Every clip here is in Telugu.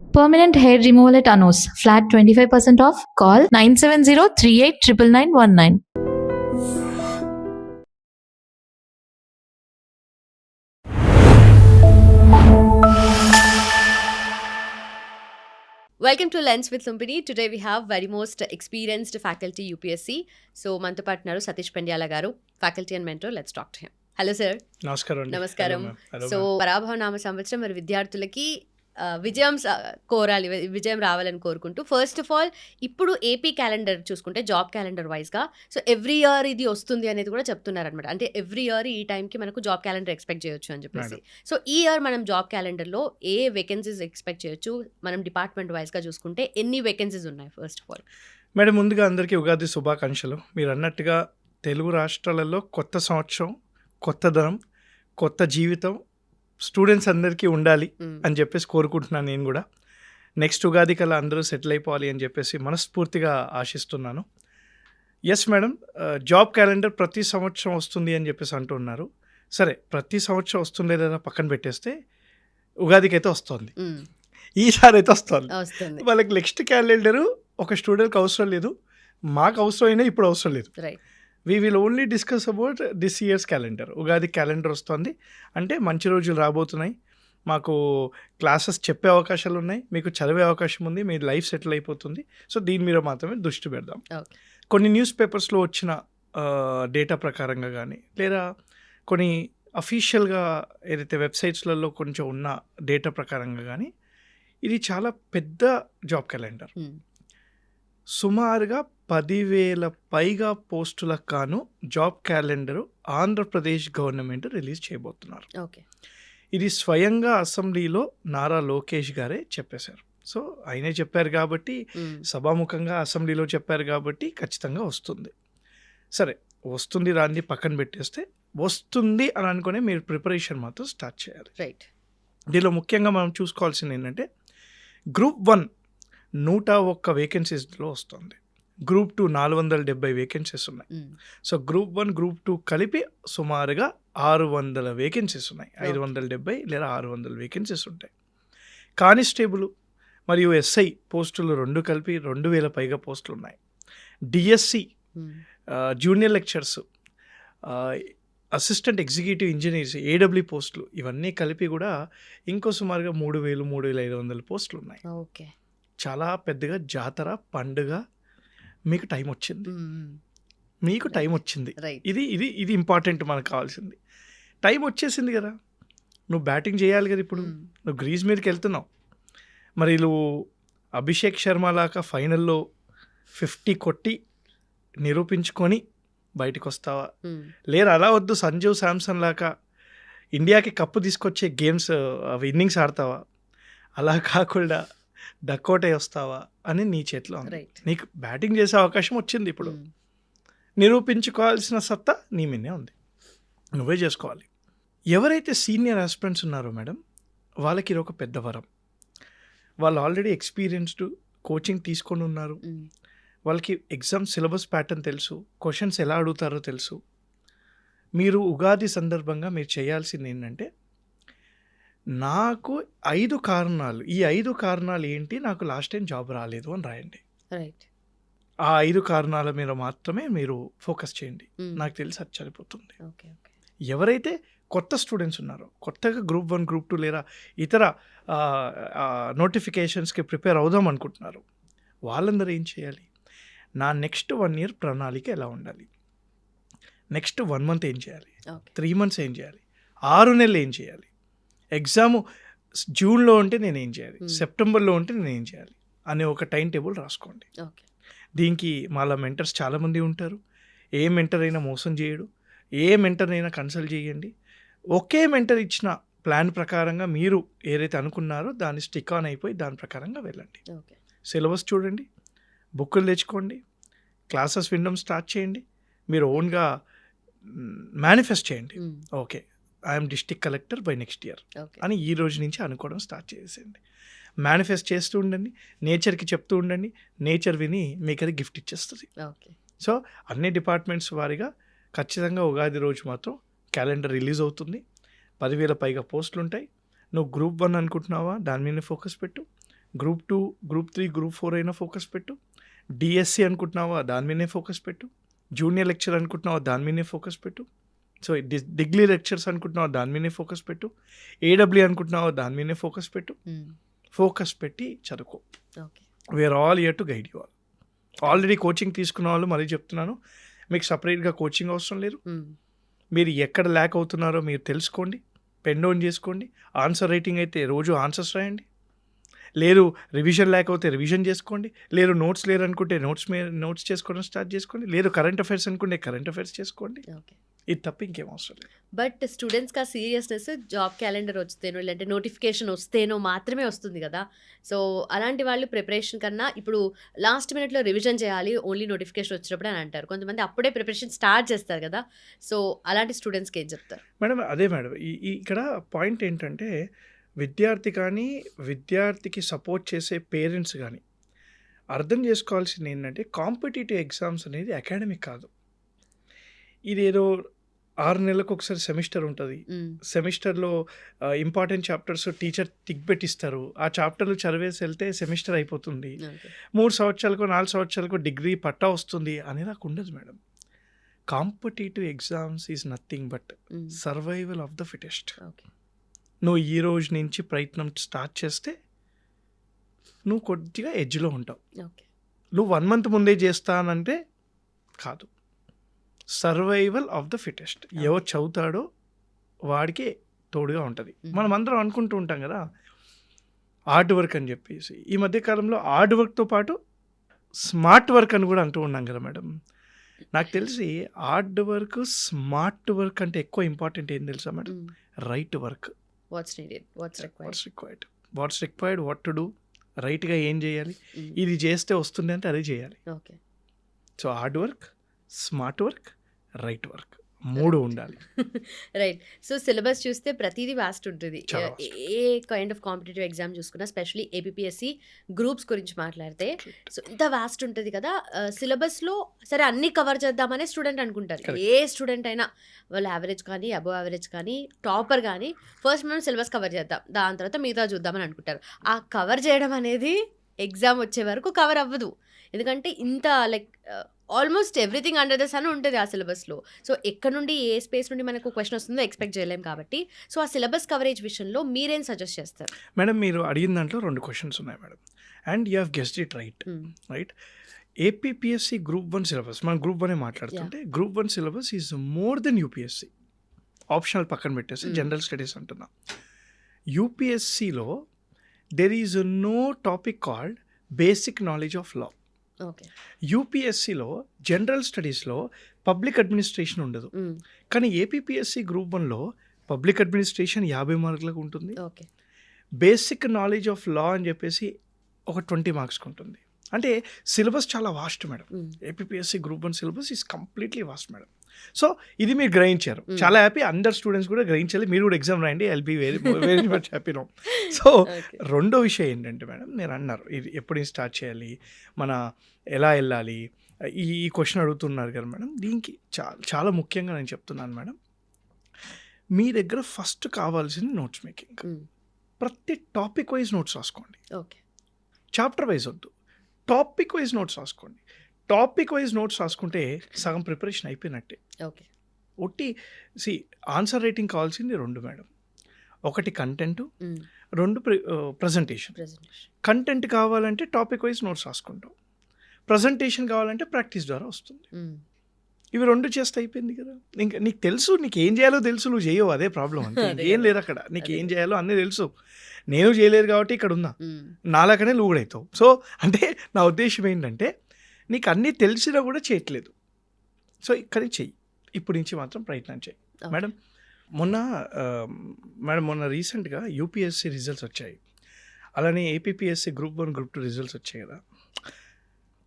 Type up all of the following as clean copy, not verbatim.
Permanent hair removal at Anos. Flat 25% off. Call 970-389919. Welcome to Lens with Lumpini. Today we have very most experienced faculty UPSC. So మనతో పాటు ఉన్నారు సతీష్ పెండ్యాల గారు, faculty and mentor. Let's talk to him. Hello sir. నమస్కారం. సో పరాభవ నామ సంవత్సరం మరి విద్యార్థులకి విజయం రావాలని కోరుకుంటూ, ఫస్ట్ ఆఫ్ ఆల్ ఇప్పుడు ఏపీ క్యాలెండర్ చూసుకుంటే జాబ్ క్యాలెండర్ వైజ్గా సో ఎవ్రీ ఇయర్ ఇది వస్తుంది అనేది కూడా చెప్తున్నారు అనమాట. అంటే ఎవ్రీ ఇయర్ ఈ టైంకి మనకు జాబ్ క్యాలెండర్ ఎక్స్పెక్ట్ చేయొచ్చు అని చెప్పేసి. సో ఈ ఇయర్ మనం జాబ్ క్యాలెండర్లో ఏ వేకెన్సీస్ ఎక్స్పెక్ట్ చేయొచ్చు, మనం డిపార్ట్మెంట్ వైజ్గా చూసుకుంటే ఎన్ని వేకెన్సీస్ ఉన్నాయి ఫస్ట్ ఆఫ్ ఆల్? మేడం, ముందుగా అందరికీ ఉగాది శుభాకాంక్షలు. మీరు అన్నట్టుగా తెలుగు రాష్ట్రాలలో కొత్త సంవత్సరం, కొత్త ధనం, కొత్త జీవితం స్టూడెంట్స్ అందరికీ ఉండాలి అని చెప్పేసి కోరుకుంటున్నాను. నేను కూడా నెక్స్ట్ ఉగాది కల్లా అందరూ సెటిల్ అయిపోవాలి అని చెప్పేసి మనస్ఫూర్తిగా ఆశిస్తున్నాను. ఎస్ మేడం, జాబ్ క్యాలెండర్ ప్రతి సంవత్సరం వస్తుంది అని చెప్పేసి అంటున్నారు. సరే, ప్రతి సంవత్సరం వస్తుండే లేదా పక్కన పెట్టేస్తే ఉగాదికి అయితే వస్తుంది, ఈసారి అయితే వస్తుంది. వాళ్ళకి నెక్స్ట్ క్యాలెండరు ఒక స్టూడెంట్కి అవసరం లేదు, మాకు అవసరం అయినా ఇప్పుడు అవసరం లేదు. We will only discuss about this years calendar. Ugadi calendar వస్తుంది అంటే మంచి రోజులు రాబోతున్నాయి. మాకు క్లాసెస్ చెప్పే అవకాశాలు ఉన్నాయి, మీకు చదివే అవకాశం ఉంది, మీ లైఫ్ సెటిల్ అయిపోతుంది. సో దీని మీద మాత్రమే దృష్టి పెడదాం. కొన్ని న్యూస్ పేపర్స్లో వచ్చిన డేటా ప్రకారంగా కానీ, లేదా కొన్ని అఫీషియల్గా ఏదైతే వెబ్సైట్స్లలో కొంచెం ఉన్న డేటా ప్రకారంగా కానీ, ఇది చాలా పెద్ద జాబ్ క్యాలెండర్. సుమారుగా 10,000 పైగా పోస్టులకు గాను job calendar Andhra Pradesh government release చేయబోతున్నారు. ఇది స్వయంగా అసెంబ్లీలో నారా లోకేష్ గారే చెప్పేశారు. సో ఆయనే చెప్పారు కాబట్టి, సభాముఖంగా అసెంబ్లీలో చెప్పారు కాబట్టి ఖచ్చితంగా వస్తుంది. సరే, వస్తుంది రాంది పక్కన పెట్టేస్తే, వస్తుంది అని అనుకునే మీరు ప్రిపరేషన్ మాత్రం స్టార్ట్ చేయాలి. దీనిలో ముఖ్యంగా మనం చూసుకోవాల్సింది ఏంటంటే, గ్రూప్ 1 101 వేకెన్సీస్లో వస్తుంది. గ్రూప్ 2 470 వేకెన్సీస్ ఉన్నాయి. సో గ్రూప్ 1 గ్రూప్ 2 కలిపి సుమారుగా 600 వేకెన్సీస్ ఉన్నాయి. 570 లేదా 600 వేకెన్సీస్ ఉంటాయి. కానిస్టేబుల్ మరియు ఎస్ఐ పోస్టులు రెండు కలిపి 2,000 పైగా పోస్టులు ఉన్నాయి. DSC, junior lecturers, assistant executive engineers, AW పోస్టులు, ఇవన్నీ కలిపి కూడా ఇంకో సుమారుగా 3,000 3,500 పోస్టులు ఉన్నాయి. చాలా పెద్దగా జాతర పండుగ. మీకు టైం వచ్చింది, మీకు టైం వచ్చింది. ఇది ఇది ఇది ఇంపార్టెంట్. మనకు కావాల్సింది టైం వచ్చేసింది కదా, నువ్వు బ్యాటింగ్ చేయాలి కదా. ఇప్పుడు నువ్వు గ్రీజ్ మీదకి వెళ్తున్నావు. మరి నువ్వు అభిషేక్ శర్మ లాగా ఫైనల్లో 50 కొట్టి నిరూపించుకొని బయటకు వస్తావా, లేదా అలా వద్దు సంజు శాంసన్ లాగా ఇండియాకి కప్పు తీసుకొచ్చే గేమ్స్ ఇన్నింగ్స్ ఆడతావా, అలా కాకుండా డక్కోటే వస్తావా అని నీ చేతిలో ఉంది. నీకు బ్యాటింగ్ చేసే అవకాశం వచ్చింది. ఇప్పుడు నిరూపించుకోవాల్సిన సత్తా నీ మీదే ఉంది, నువ్వే చేసుకోవాలి. ఎవరైతే సీనియర్ ఆస్పిరెంట్స్ ఉన్నారో మేడం, వాళ్ళకి ఇది ఒక పెద్ద వరం. వాళ్ళు ఆల్రెడీ ఎక్స్పీరియన్స్డ్, కోచింగ్ తీసుకొని ఉన్నారు. వాళ్ళకి ఎగ్జామ్ సిలబస్ ప్యాటర్న్ తెలుసు, క్వశ్చన్స్ ఎలా అడుగుతారో తెలుసు. మీరు ఉగాది సందర్భంగా మీరు చేయాల్సింది ఏంటంటే, నాకు 5 కారణాలు, ఈ 5 కారణాలు ఏంటి నాకు లాస్ట్ టైం జాబ్ రాలేదు అని రాయండి. ఆ 5 కారణాల మీద మాత్రమే మీరు ఫోకస్ చేయండి. నాకు తెలిసి అది సరిపోతుంది. ఎవరైతే కొత్త స్టూడెంట్స్ ఉన్నారో, కొత్తగా గ్రూప్ 1 గ్రూప్ 2 లేదా ఇతర నోటిఫికేషన్స్కి ప్రిపేర్ అవుదాం అనుకుంటున్నారు, వాళ్ళందరూ ఏం చేయాలి? నా నెక్స్ట్ 1 ఇయర్ ప్రణాళిక ఎలా ఉండాలి, నెక్స్ట్ 1 మంత్ ఏం చేయాలి, 3 మంత్స్ ఏం చేయాలి, 6 నెలలు ఏం చేయాలి, ఎగ్జాము జూన్లో ఉంటే నేను ఏం చేయాలి, సెప్టెంబర్లో ఉంటే నేను ఏం చేయాలి అనే ఒక టైం టేబుల్ రాసుకోండి. దీనికి మాలా మెంటర్స్ చాలామంది ఉంటారు. ఏ మెంటర్ అయినా మోసం చేయడు, ఏ మెంటర్ అయినా కన్సల్ట్ చేయండి. ఒకే మెంటర్ ఇచ్చిన ప్లాన్ ప్రకారంగా మీరు ఏదైతే అనుకున్నారో దాన్ని స్టిక్ ఆన్ అయిపోయి దాని ప్రకారంగా వెళ్ళండి. సిలబస్ చూడండి, బుక్కులు తెచ్చుకోండి, క్లాసెస్ వినడం స్టార్ట్ చేయండి. మీరు ఓన్గా మేనిఫెస్ట్ చేయండి. Okay, I'm district collector by next year అని ఈ రోజు నుంచి అనుకోవడం స్టార్ట్ చేసేయండి. మేనిఫెస్ట్ చేస్తూ ఉండండి, నేచర్కి చెప్తూ ఉండండి. నేచర్ విని మీకు అది గిఫ్ట్ ఇచ్చేస్తుంది. సో అన్ని డిపార్ట్మెంట్స్ వారిగా ఖచ్చితంగా ఉగాది రోజు మాత్రం క్యాలెండర్ రిలీజ్ అవుతుంది. 10,000 పైగా పోస్టులు ఉంటాయి. నువ్వు గ్రూప్ 1 అనుకుంటున్నావా, దాని మీద ఫోకస్ పెట్టు. గ్రూప్ 2, గ్రూప్ 3, గ్రూప్ 4 అయినా ఫోకస్ పెట్టు. డిఎస్సి అనుకుంటున్నావా దాని మీదనే ఫోకస్ పెట్టు. జూనియర్ లెక్చర్ అనుకుంటున్నావా దాని మీదనే ఫోకస్ పెట్టు. సో డిగ్రీ లెక్చర్స్ అనుకుంటున్నావా దాని మీదనే ఫోకస్ పెట్టు. ఏడబ్ల్యూ అనుకుంటున్నావా దాని మీదనే ఫోకస్ పెట్టు. ఫోకస్ పెట్టి చదువుకో. Okay. We are all here to guide you all. Already coaching తీసుకున్న వాళ్ళు మరీ చెప్తున్నాను, మీకు సపరేట్గా కోచింగ్ అవసరం లేదు. మీరు ఎక్కడ ల్యాక్ అవుతున్నారో మీరు తెలుసుకోండి, పెన్ డౌన్ చేసుకోండి. ఆన్సర్ రైటింగ్ అయితే రోజు ఆన్సర్స్ రాయండి. లేదు రివిజన్ ల్యాక్ అవుతే రివిజన్ చేసుకోండి. లేదు నోట్స్ లేరు అనుకుంటే నోట్స్ చేసుకోవడం స్టార్ట్ చేసుకోండి. లేదు కరెంట్ అఫైర్స్ అనుకుంటే కరెంట్ అఫైర్స్ చేసుకోండి. ఓకే. ఇది తప్ప ఇంకేం అవసరం లేదు. బట్ స్టూడెంట్స్కి ఆ సీరియస్నెస్ జాబ్ క్యాలెండర్ వస్తేనో లేదంటే నోటిఫికేషన్ వస్తేనో మాత్రమే వస్తుంది కదా. సో అలాంటి వాళ్ళు ప్రిపరేషన్ కన్నా ఇప్పుడు లాస్ట్ మినిట్లో రివిజన్ చేయాలి ఓన్లీ నోటిఫికేషన్ వచ్చినప్పుడు అని అంటారు. కొంతమంది అప్పుడే ప్రిపరేషన్ స్టార్ట్ చేస్తారు కదా. సో అలాంటి స్టూడెంట్స్కి ఏం చెప్తారు? మేడం అదే మేడం, ఇక్కడ పాయింట్ ఏంటంటే విద్యార్థి కానీ విద్యార్థికి సపోర్ట్ చేసే పేరెంట్స్ కానీ అర్థం చేసుకోవాల్సింది ఏంటంటే కాంపిటేటివ్ ఎగ్జామ్స్ అనేది అకాడమిక్ కాదు. ఇదేదో 6 నెలలకు ఒకసారి సెమిస్టర్ ఉంటుంది. సెమిస్టర్లో ఇంపార్టెంట్ చాప్టర్స్ టీచర్ టిక్ పెట్టిస్తారు. ఆ చాప్టర్లు చదివేసి వెళ్తే సెమిస్టర్ అయిపోతుంది. 3 సంవత్సరాలకు 4 సంవత్సరాలకు డిగ్రీ పట్టా వస్తుంది అని నాకు ఉండదు madam. Competitive exams is nothing but survival of the fittest. నువ్వు ఈ రోజు నుంచి ప్రయత్నం స్టార్ట్ చేస్తే నువ్వు కొద్దిగా ఎడ్జ్లో ఉంటావు. నువ్వు 1 మంత్ ముందే చేస్తానంటే కాదు. Survival of the fittest. ఎవరు చదువుతాడో వాడికి తోడుగా ఉంటుంది. మనం అందరం అనుకుంటూ ఉంటాం కదా హార్డ్ వర్క్ అని చెప్పేసి. ఈ మధ్యకాలంలో హార్డ్ వర్క్తో పాటు స్మార్ట్ వర్క్ అని కూడా అంటూ ఉన్నాం కదా మేడం. నాకు తెలిసి హార్డ్ వర్క్ స్మార్ట్ వర్క్ అంటే ఎక్కువ ఇంపార్టెంట్ ఏం తెలుసా madam? Right work. What's required, what to do, రైట్గా ఏం చేయాలి, ఇది చేస్తే వస్తుంది అంటే అదే చేయాలి. Okay. So hard work, smart work, right work 3 ఉండాలి. రైట్. సో సిలబస్ చూస్తే ప్రతిదీ వాస్ట్ ఉంటుంది. ఏ కైండ్ ఆఫ్ కాంపిటేటివ్ ఎగ్జామ్ చూసుకున్నా స్పెషలీ ఏపీపీఎస్సీ గ్రూప్స్ గురించి మాట్లాడితే సో ఇంత వాస్ట్ ఉంటుంది కదా. సిలబస్లో సరే అన్నీ కవర్ చేద్దామనే స్టూడెంట్ అనుకుంటారు. ఏ స్టూడెంట్ అయినా వాళ్ళు యావరేజ్ కానీ అబోవ్ యావరేజ్ కానీ టాపర్ కానీ ఫస్ట్ మనం సిలబస్ కవర్ చేద్దాం, దాని తర్వాత మిగతా చూద్దామని అనుకుంటారు. ఆ కవర్ చేయడం అనేది ఎగ్జామ్ వచ్చే వరకు కవర్ అవ్వదు. ఎందుకంటే ఇంత like almost everything under the sun ఉంటుంది ఆ సిలబస్లో. సో ఎక్కడ నుండి ఏ స్పేస్ నుండి మనకు క్వశ్చన్ వస్తుందో ఎక్స్పెక్ట్ చేయలేం కాబట్టి సో ఆ సిలబస్ కవరేజ్ విషయంలో మీరేం సజెస్ట్ చేస్తారు? మేడం మీరు అడిగిన దాంట్లో 2 క్వశ్చన్స్ ఉన్నాయి madam. And you have guessed it right. APPSC group 1 syllabus, మనం గ్రూప్ 1 మాట్లాడుతుంటే group 1 syllabus is more than UPSC. Optional పక్కన పెట్టేసి జనరల్ స్టడీస్ అంటున్నా. యూపీఎస్సీలో there is no topic called basic knowledge of law. యూపీఎస్సీలో జనరల్ స్టడీస్లో పబ్లిక్ అడ్మినిస్ట్రేషన్ ఉండదు. కానీ ఏపీపీఎస్సీ గ్రూప్ 1లో పబ్లిక్ అడ్మినిస్ట్రేషన్ 50 మార్కులకు ఉంటుంది. బేసిక్ నాలెడ్జ్ ఆఫ్ లా అని చెప్పేసి ఒక 20 మార్క్స్కి ఉంటుంది. అంటే సిలబస్ చాలా vast madam. APPSC group 1 syllabus is completely vast madam. So ఇది మీరు గ్రహించారు, చాలా హ్యాపీ. అందరు స్టూడెంట్స్ కూడా గ్రహించాలి. మీరు కూడా ఎగ్జామ్ రాయండి, I'll be very much happy no. So రెండో విషయం ఏంటంటే మేడం, మీరు అన్నారు ఇది ఎప్పుడు స్టార్ట్ చేయాలి, మన ఎలా వెళ్ళాలి, ఈ క్వశ్చన్ అడుగుతున్నారు కదా మేడం. దీనికి చాలా ముఖ్యంగా నేను చెప్తున్నాను మేడం, మీ దగ్గర ఫస్ట్ కావాల్సింది నోట్స్ మేకింగ్. ప్రతి టాపిక్ వైజ్ నోట్స్ రాసుకోండి. చాప్టర్ వైజ్ వద్దు, టాపిక్ వైజ్ నోట్స్ రాసుకోండి. టాపిక్ వైజ్ నోట్స్ రాసుకుంటే సగం ప్రిపరేషన్ అయిపోయినట్టే. ఒట్టి ఆన్సర్ రైటింగ్ కావాల్సింది 2 మేడం. 1 content, 2 presentation. కంటెంట్ కావాలంటే టాపిక్ వైజ్ నోట్స్ రాసుకుంటాం, ప్రజెంటేషన్ కావాలంటే ప్రాక్టీస్ ద్వారా వస్తుంది. ఇవి 2 చేస్తే అయిపోయింది కదా. ఇంకా నీకు తెలుసు, నీకు ఏం చేయాలో తెలుసు, నువ్వు చేయవు, అదే ప్రాబ్లం. అంతే, ఏం లేదు అక్కడ. నీకు ఏం చేయాలో అన్నీ తెలుసు. నేను చేయలేదు కాబట్టి ఇక్కడ ఉన్నా, నాలాకనే నువ్వు కూడా అవుతావు. సో అంటే నా ఉద్దేశం ఏంటంటే నీకు అన్నీ తెలిసినా కూడా చేయట్లేదు. సో ఇక్కడి చెయ్యి, ఇప్పటి నుంచి మాత్రం ప్రయత్నం చేయి మేడం. మొన్న రీసెంట్గా యూపీఎస్సీ రిజల్ట్స్ వచ్చాయి, అలానే ఏపీపీఎస్సీ గ్రూప్ 1 గ్రూప్ 2 రిజల్ట్స్ వచ్చాయి కదా.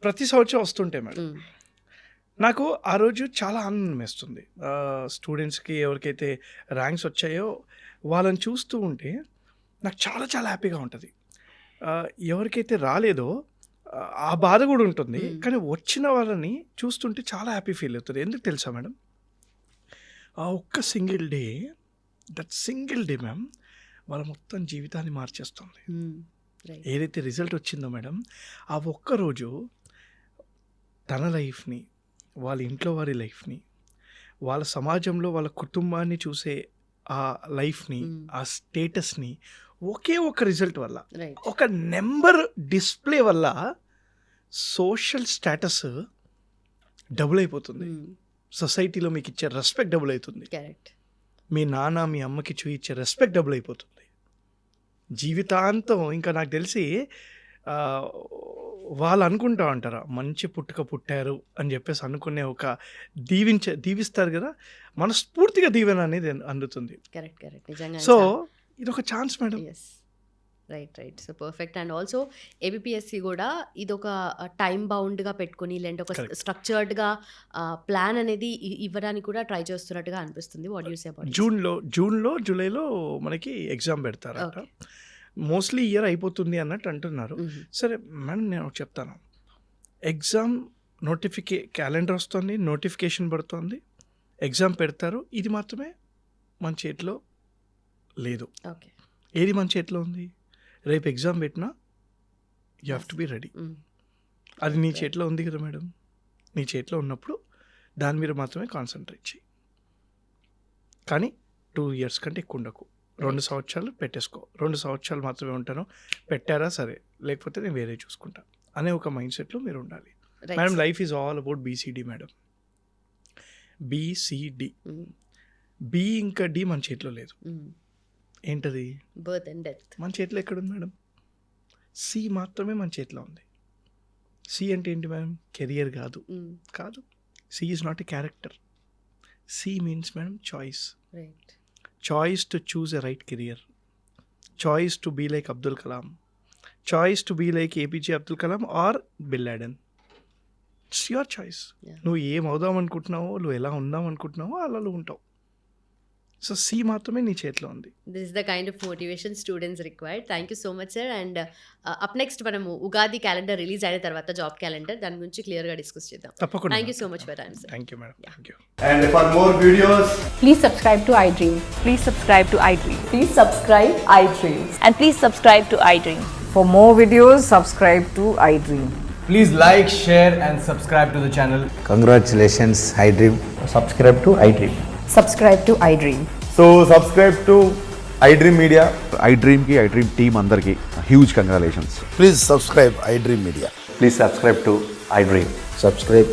ప్రతి సంవత్సరం వస్తుంటాయి మేడం. నాకు ఆ రోజు చాలా ఆనందం వేస్తుంది. స్టూడెంట్స్కి ఎవరికైతే ర్యాంక్స్ వచ్చాయో వాళ్ళని చూస్తూ ఉంటే నాకు చాలా చాలా హ్యాపీగా ఉంటుంది. ఎవరికైతే రాలేదో ఆ బాధ కూడా ఉంటుంది, కానీ వచ్చిన వాళ్ళని చూస్తుంటే చాలా హ్యాపీ ఫీల్ అవుతుంది. ఎందుకు తెలుసా మేడం, ఆ ఒక్క సింగిల్ డే మ్యామ్ వాళ్ళ మొత్తం జీవితాన్ని మార్చేస్తుంది. రైట్. ఏదైతే రిజల్ట్ వచ్చిందో మేడం, ఆ ఒక్కరోజు తన లైఫ్ని, వాళ్ళ ఇంట్లో వారి లైఫ్ని, వాళ్ళ సమాజంలో వాళ్ళ కుటుంబాన్ని చూసే ఆ లైఫ్ని, ఆ స్టేటస్ని ఒకే ఒక రిజల్ట్ వల్ల, రైట్. ఒక నెంబర్ డిస్ప్లే వల్ల సోషల్ స్టేటస్ డబుల్ అయిపోతుంది. సొసైటీలో మీకు ఇచ్చే రెస్పెక్ట్ డబుల్ అవుతుంది. కరెక్ట్. మీ నాన్న మీ అమ్మకి చూయించే రెస్పెక్ట్ డబుల్ అయిపోతుంది. జీవితాంతం ఇంకా నాకు తెలిసి వాళ్ళు అనుకుంటా ఉంటారా మంచి పుట్టుక పుట్టారు అని చెప్పేసి అనుకునే ఒక దీవిస్తారు కదా, మనస్ఫూర్తిగా దీవెన అనేది అందుతుంది. కరెక్ట్. కరెక్ట్. నిజంగా. సో ఇది ఒక chance madam. Yes. Right. Right. So perfect. And also APPSC కూడా ఇదొక టైం బౌండ్గా పెట్టుకుని, లేదంటే ఒక Correct. స్ట్రక్చర్డ్గా ప్లాన్ అనేది ఇవ్వడానికి కూడా ట్రై చేస్తున్నట్టుగా అనిపిస్తుంది. వాట్ యూ సే అబౌట్ జూన్లో జూలైలో మనకి ఎగ్జామ్ పెడతారట. Okay. మోస్ట్లీ ఇయర్ అయిపోతుంది అన్నట్టు అంటున్నారు. సరే మేడం, నేను ఒకటి చెప్తాను. ఎగ్జామ్ క్యాలెండర్ వస్తుంది, నోటిఫికేషన్ పడుతుంది, ఎగ్జామ్ పెడతారు. ఇది మాత్రమే మన చేతిలో లేదు. ఓకే. ఏది మన చేతిలో ఉంది? రేపు ఎగ్జామ్ పెట్టినా you have to be ready. అది నీ చేతిలో ఉంది కదా మేడం. నీ చేతిలో ఉన్నప్పుడు దాని మీద మాత్రమే కాన్సన్ట్రేట్ చేయి. కానీ 2 years కంటే ఎక్కువ ఉండకు. 2 సంవత్సరాలు పెట్టేసుకో. 2 సంవత్సరాలు మాత్రమే ఉంటాను, పెట్టారా సరే, లేకపోతే నేను వేరే చూసుకుంటా అనే ఒక మైండ్ సెట్లో మీరు ఉండాలి. Madam, life is all about BCD madam. BCD. B ఇంకా డి మన చేతిలో లేదు. ఏంటది? Birth and death. మన చేతిలో ఎక్కడుంది మేడం? సి మాత్రమే మన చేతిలో ఉంది. సి అంటే ఏంటి మేడం? కెరియర్ కాదు. C is not a character. C means madam choice. Right. Choice to choose a right career, choice to be like Abdul Kalam, choice to be like APJ Abdul Kalam or Bin Laden. It's your choice. నువ్వు ఏం అవుదాం అనుకుంటున్నావో, నువ్వు ఎలా ఉందాం అనుకుంటున్నావో అలా నువ్వు ఉంటావు. సో సి మాత్రమే నీ చేతిలో ఉంది. This is the kind of motivation students required. Thank you so much sir. And up next మనము ఉగాది క్యాలెండర్ రిలీజ్ అయిన తర్వాత జాబ్ క్యాలెండర్ దాని గురించి క్లియర్గా డిస్కస్ చేద్దాం. తప్పకుండా. Thank you so much for time sir. Thank you madam. Thank you. And for more videos, Please subscribe to iDream. Please subscribe to iDream. Please subscribe iDream. And please subscribe to iDream. For more videos, subscribe to iDream. please like, share and subscribe to the channel. Congratulations, iDream. Subscribe to iDream. Subscribe to iDream. So subscribe to iDream Media. iDream की iDream team अंदर की huge congratulations. Please subscribe iDream Media. Please subscribe to iDream. Subscribe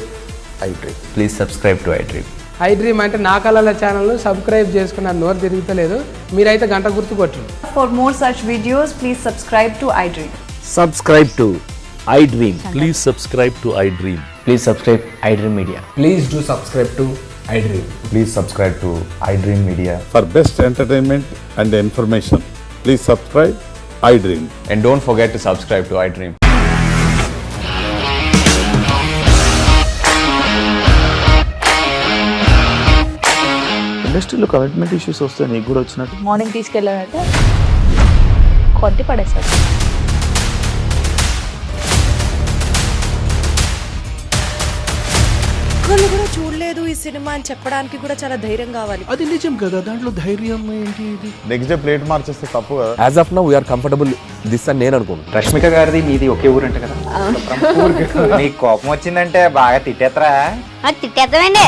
iDream. Please subscribe to iDream. iDream అంటే నా కళల ఛానల్ సబ్స్క్రైబ్ చేసుకున్న నోరు తిరుగుతలేదు, మీరైతే గంట గుర్తు కొట్టండి. For more such videos, please subscribe to iDream. Subscribe to iDream. Please subscribe to iDream. Please subscribe iDream Media. Please do subscribe to iDream. Please subscribe to iDream Media. For best entertainment and information, please subscribe iDream. And don't forget to subscribe to iDream. ఇండస్ట్రీలో కమిట్మెంట్ ఇష్యూస్ వస్తే నీకు కూడా వచ్చినట్టు మార్నింగ్ తీసుకెళ్ళాలంటే కొట్టి పడేసాడు. ఒక్కళ్ళు కూడా చూడలేదు ఈ సినిమా అని చెప్పడానికి కూడా చాలా ధైర్యం కావాలి. అది నిజం కదా, దాంట్లో ధైర్యం ఏంటి? ఇది నెక్స్ట్ డే ప్లేట్ మార్చేస్తే తప్పు కదా. As of now we are comfortable this అని నేను అనుకుంటున్నాను. రష్మిక గారిది మీది ఒకే ఊరంట కదా. నీకు కోపం వచ్చిందంటే బాగా తిట్టేత్తరా? తిట్టేద్దామండి.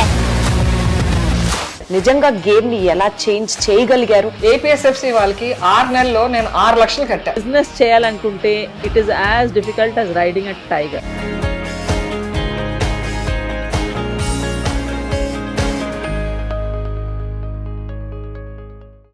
నిజంగా గేమ్ ని ఎలా చేంజ్ చేయగలిగారు? APSFC వాళ్ళకి 6 నెలల్లో నేను 6 లక్షలు కట్టా. బిజినెస్ చేయాలనుకుంటే it is as difficult as riding a tiger.